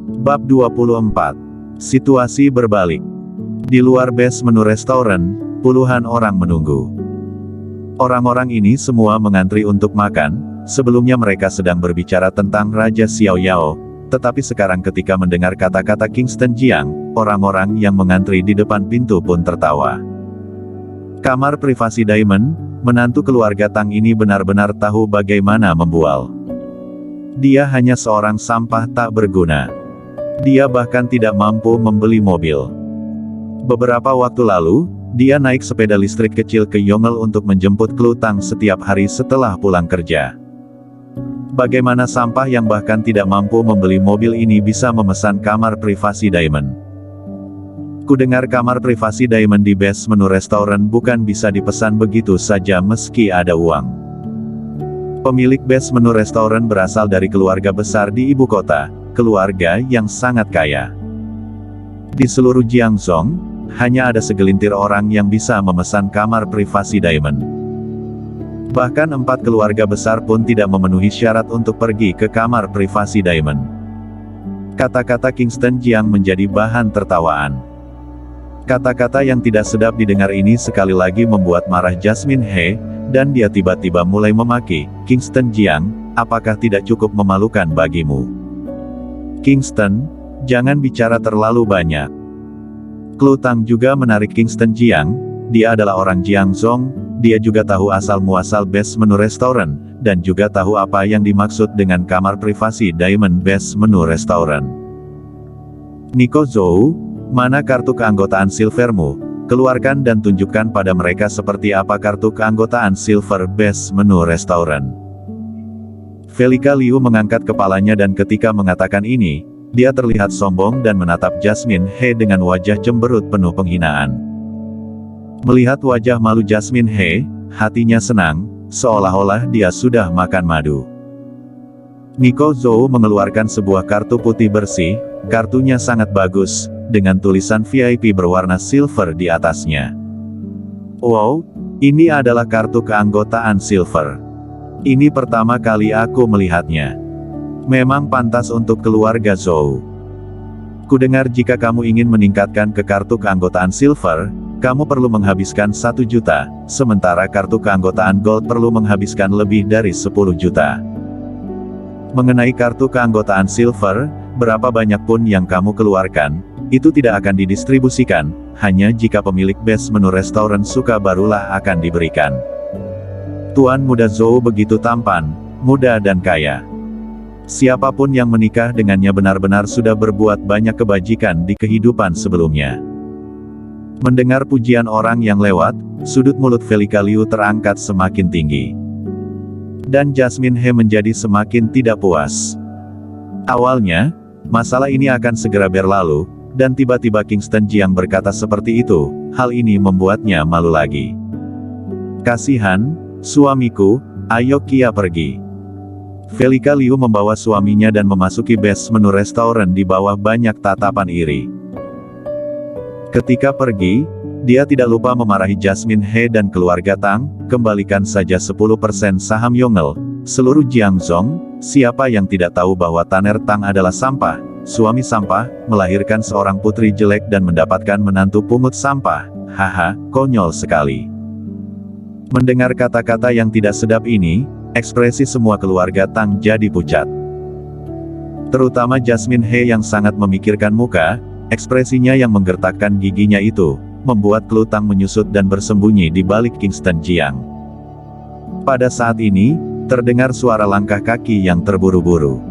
Bab 24. Situasi berbalik. Di luar base menu restoran, puluhan orang menunggu. Orang-orang ini semua mengantri untuk makan. Sebelumnya mereka sedang berbicara tentang Raja Xiao Yao, tetapi sekarang ketika mendengar kata-kata Kingston Jiang, orang-orang yang mengantri di depan pintu pun tertawa. Kamar privasi Diamond, menantu keluarga Tang ini benar-benar tahu bagaimana membual. Dia hanya seorang sampah tak berguna. Dia bahkan tidak mampu membeli mobil. Beberapa waktu lalu, dia naik sepeda listrik kecil ke Yongle untuk menjemput Klu Tang setiap hari setelah pulang kerja. Bagaimana sampah yang bahkan tidak mampu membeli mobil ini bisa memesan kamar privasi Diamond? Kudengar kamar privasi Diamond di base menu restoran bukan bisa dipesan begitu saja meski ada uang. Pemilik base menu restoran berasal dari keluarga besar di ibu kota, keluarga yang sangat kaya. Di seluruh Jiangzhou, hanya ada segelintir orang yang bisa memesan kamar privasi Diamond. Bahkan 4 keluarga besar pun tidak memenuhi syarat untuk pergi ke kamar privasi Diamond. Kata-kata Kingston Jiang menjadi bahan tertawaan. Kata-kata yang tidak sedap didengar ini sekali lagi membuat marah Jasmine He, dan dia tiba-tiba mulai memaki, "Kingston Jiang, apakah tidak cukup memalukan bagimu? Kingston, jangan bicara terlalu banyak." Klu Tang juga menarik Kingston Jiang. Dia adalah orang Jiangzhou, dia juga tahu asal-muasal base menu restoran, dan juga tahu apa yang dimaksud dengan kamar privasi Diamond base menu restoran. "Niko Zhou, mana kartu keanggotaan silvermu? Keluarkan dan tunjukkan pada mereka seperti apa kartu keanggotaan silver base menu restoran." Velika Liu mengangkat kepalanya dan ketika mengatakan ini, dia terlihat sombong dan menatap Jasmine He dengan wajah cemberut penuh penghinaan. Melihat wajah malu Jasmine He, hatinya senang, seolah-olah dia sudah makan madu. Niko Zhou mengeluarkan sebuah kartu putih bersih, kartunya sangat bagus, dengan tulisan VIP berwarna silver di atasnya. "Wow, ini adalah kartu keanggotaan silver. Ini pertama kali aku melihatnya. Memang pantas untuk keluarga Zhou. Kudengar jika kamu ingin meningkatkan ke kartu keanggotaan silver, kamu perlu menghabiskan 1 juta, sementara kartu keanggotaan gold perlu menghabiskan lebih dari 10 juta. Mengenai kartu keanggotaan silver, berapa banyak pun yang kamu keluarkan, itu tidak akan didistribusikan, hanya jika pemilik base menu restoran suka barulah akan diberikan." Tuan muda Zhou begitu tampan, muda dan kaya. Siapapun yang menikah dengannya benar-benar sudah berbuat banyak kebajikan di kehidupan sebelumnya. Mendengar pujian orang yang lewat, sudut mulut Velika Liu terangkat semakin tinggi. Dan Jasmine He menjadi semakin tidak puas. Awalnya, masalah ini akan segera berlalu, dan tiba-tiba Kingston Jiang berkata seperti itu, hal ini membuatnya malu lagi. "Kasihan, suamiku, ayo Kia pergi." Velika Liu membawa suaminya dan memasuki base menu restoran di bawah banyak tatapan iri. Ketika pergi, dia tidak lupa memarahi Jasmine He dan keluarga Tang, "Kembalikan saja 10% saham Yongle, seluruh Jiangzhou, siapa yang tidak tahu bahwa Tanner Tang adalah sampah, suami sampah, melahirkan seorang putri jelek dan mendapatkan menantu pungut sampah, haha, konyol sekali." Mendengar kata-kata yang tidak sedap ini, ekspresi semua keluarga Tang jadi pucat. Terutama Jasmine He yang sangat memikirkan muka, ekspresinya yang menggertakkan giginya itu, membuat Klu Tang menyusut dan bersembunyi di balik Kingston Jiang. Pada saat ini, terdengar suara langkah kaki yang terburu-buru.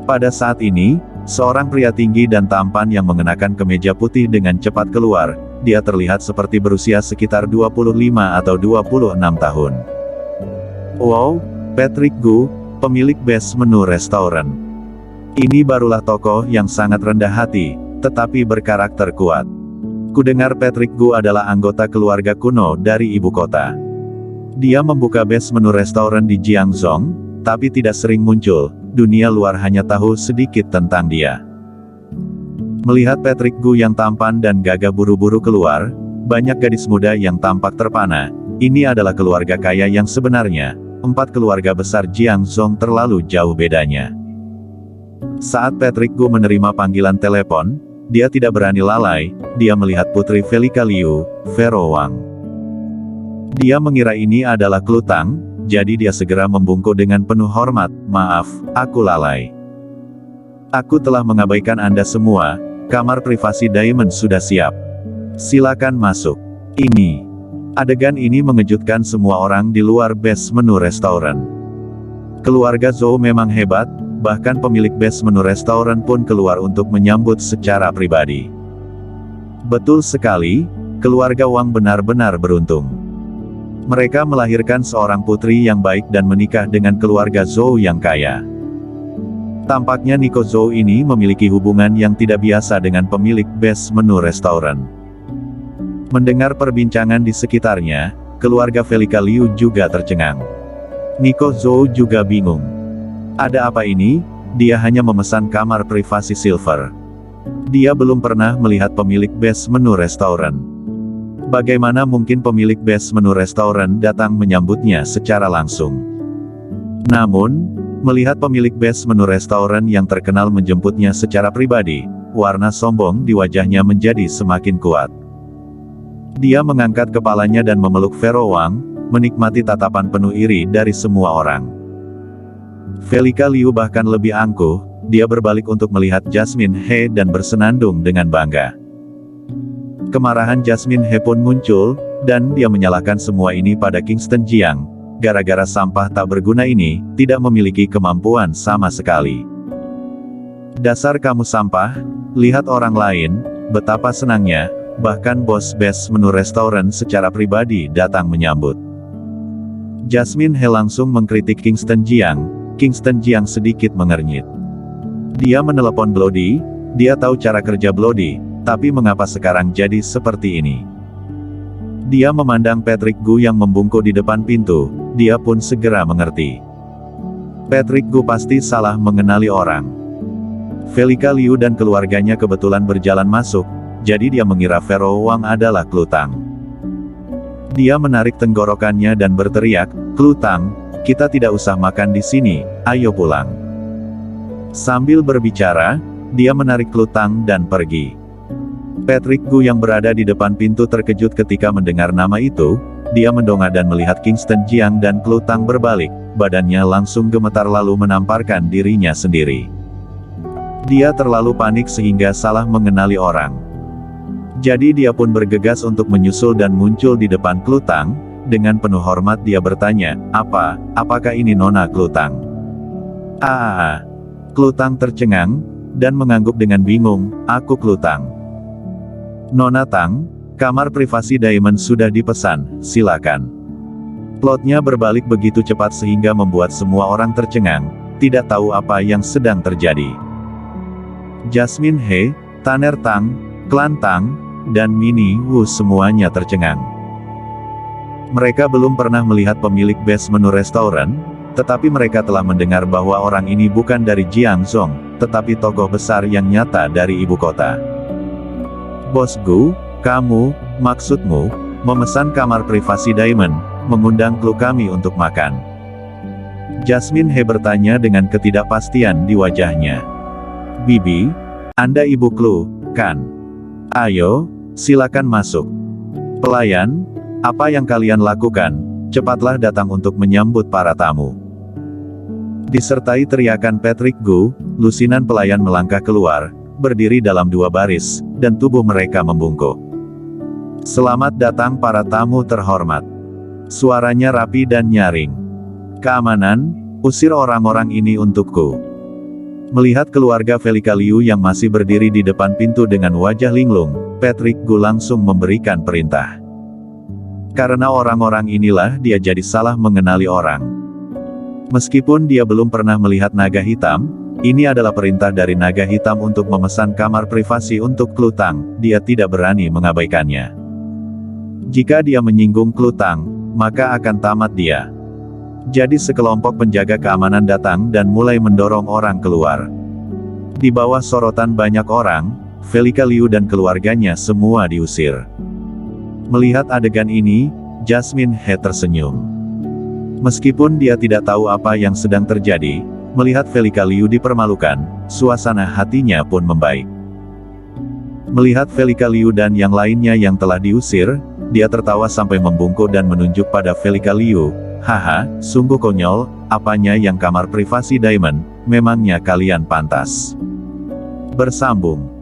Pada saat ini, seorang pria tinggi dan tampan yang mengenakan kemeja putih dengan cepat keluar, dia terlihat seperti berusia sekitar 25 atau 26 tahun. "Wow, Patrick Gu, pemilik base menu restoran. Ini barulah tokoh yang sangat rendah hati, tetapi berkarakter kuat. Kudengar Patrick Gu adalah anggota keluarga kuno dari ibu kota. Dia membuka base menu restoran di Jiangzhou, tapi tidak sering muncul, dunia luar hanya tahu sedikit tentang dia." Melihat Patrick Gu yang tampan dan gagah buru-buru keluar, banyak gadis muda yang tampak terpana. Ini adalah keluarga kaya yang sebenarnya. 4 keluarga besar Jiangzhou terlalu jauh bedanya. Saat Patrick Gu menerima panggilan telepon, dia tidak berani lalai, dia melihat Putri Velika Liu, Vero Wang. Dia mengira ini adalah Klutang, jadi dia segera membungkuk dengan penuh hormat, "Maaf, aku lalai. Aku telah mengabaikan Anda semua, kamar privasi Diamond sudah siap. Silakan masuk." Adegan ini mengejutkan semua orang di luar base menu restoran. Keluarga Zhou memang hebat, bahkan pemilik base menu restoran pun keluar untuk menyambut secara pribadi. Betul sekali, keluarga Wang benar-benar beruntung. Mereka melahirkan seorang putri yang baik dan menikah dengan keluarga Zhou yang kaya. Tampaknya Niko Zhou ini memiliki hubungan yang tidak biasa dengan pemilik base menu restoran. Mendengar perbincangan di sekitarnya, keluarga Velika Liu juga tercengang. Niko Zhou juga bingung. Ada apa ini? Dia hanya memesan kamar privasi silver. Dia belum pernah melihat pemilik base menu restoran. Bagaimana mungkin pemilik base menu restoran datang menyambutnya secara langsung? Namun, melihat pemilik base menu restoran yang terkenal menjemputnya secara pribadi, warna sombong di wajahnya menjadi semakin kuat. Dia mengangkat kepalanya dan memeluk Vero Wang, menikmati tatapan penuh iri dari semua orang. Velika Liu bahkan lebih angkuh, dia berbalik untuk melihat Jasmine He dan bersenandung dengan bangga. Kemarahan Jasmine He pun muncul, dan dia menyalahkan semua ini pada Kingston Jiang, gara-gara sampah tak berguna ini, tidak memiliki kemampuan sama sekali. "Dasar kamu sampah, lihat orang lain, betapa senangnya, bahkan bos base menu restoran secara pribadi datang menyambut." Jasmine He langsung mengkritik Kingston Jiang. Kingston Jiang sedikit mengernyit. Dia menelepon Bloody, dia tahu cara kerja Bloody, tapi mengapa sekarang jadi seperti ini? Dia memandang Patrick Gu yang membungkuk di depan pintu, dia pun segera mengerti. Patrick Gu pasti salah mengenali orang. Velika Liu dan keluarganya kebetulan berjalan masuk, jadi dia mengira Vero Wang adalah Klutang. Dia menarik tenggorokannya dan berteriak, "Klutang, kita tidak usah makan di sini, ayo pulang." Sambil berbicara, dia menarik Klutang dan pergi. Patrick Gu yang berada di depan pintu terkejut ketika mendengar nama itu, dia mendongak dan melihat Kingston Jiang dan Klutang berbalik, badannya langsung gemetar lalu menamparkan dirinya sendiri. Dia terlalu panik sehingga salah mengenali orang. Jadi dia pun bergegas untuk menyusul dan muncul di depan Klutang. Dengan penuh hormat dia bertanya, apakah ini Nona Klutang?" Klutang tercengang, dan mengangguk dengan bingung, "Aku Klutang." "Nona Tang, kamar privasi Diamond sudah dipesan, silakan." Plotnya berbalik begitu cepat sehingga membuat semua orang tercengang, tidak tahu apa yang sedang terjadi. Jasmine He, Tanner Tang, Klan Tang, dan Minnie Wu semuanya tercengang. Mereka belum pernah melihat pemilik base menu restoran, tetapi mereka telah mendengar bahwa orang ini bukan dari Jiangzhou, tetapi tokoh besar yang nyata dari ibu kota. "Bos Gu, kamu, maksudmu, memesan kamar privasi Diamond, mengundang kru kami untuk makan?" Jasmine He bertanya dengan ketidakpastian di wajahnya. "Bibi, Anda ibu kru, kan? Ayo, silakan masuk." "Pelayan, apa yang kalian lakukan? Cepatlah datang untuk menyambut para tamu." Disertai teriakan Patrick Gu, lusinan pelayan melangkah keluar, berdiri dalam dua baris, dan tubuh mereka membungkuk. "Selamat datang para tamu terhormat." Suaranya rapi dan nyaring. "Keamanan, usir orang-orang ini untukku." Melihat keluarga Velika Liu yang masih berdiri di depan pintu dengan wajah linglung, Patrick Gu langsung memberikan perintah. Karena orang-orang inilah dia jadi salah mengenali orang. Meskipun dia belum pernah melihat naga hitam, ini adalah perintah dari naga hitam untuk memesan kamar privasi untuk Klutang, dia tidak berani mengabaikannya. Jika dia menyinggung Klutang, maka akan tamat dia. Jadi sekelompok penjaga keamanan datang dan mulai mendorong orang keluar. Di bawah sorotan banyak orang, Velika Liu dan keluarganya semua diusir. Melihat adegan ini, Jasmine He tersenyum. Meskipun dia tidak tahu apa yang sedang terjadi, Melihat Velika Liu dipermalukan, suasana hatinya pun membaik. Melihat Velika Liu dan yang lainnya yang telah diusir, dia tertawa sampai membungkuk dan menunjuk pada Velika Liu. Haha, sungguh konyol, apanya yang kamar privasi Diamond, memangnya kalian pantas. Bersambung.